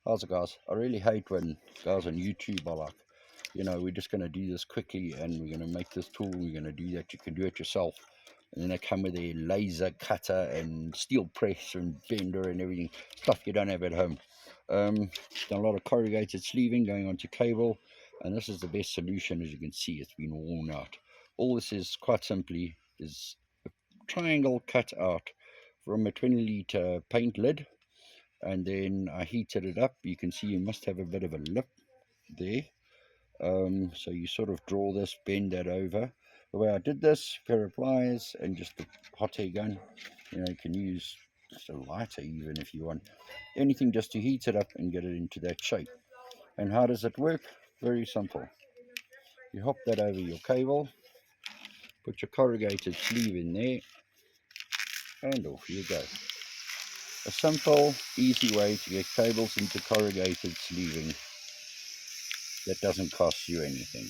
How's it, guys? I really hate when guys on YouTube are like, we're just going to do this quickly and we're going to make this tool, we're going to do that, you can do it yourself. And then they come with their laser cutter and steel press and bender and everything, stuff you don't have at home. Done a lot of corrugated sleeving going onto cable, and this is the best solution. As you can see, it's been worn out. All this is quite simply is a triangle cut out from a 20-litre paint lid, and then I heated it up. You can see you must have a bit of a lip there. So you sort of draw this, bend that over. The way I did this, pair of pliers and just a hot air gun. You can use just a lighter even if you want. Anything just to heat it up and get it into that shape. And how does it work? Very simple. You hop that over your cable, put your corrugated sleeve in there, and off you go. A simple, easy way to get cables into corrugated sleeving that doesn't cost you anything.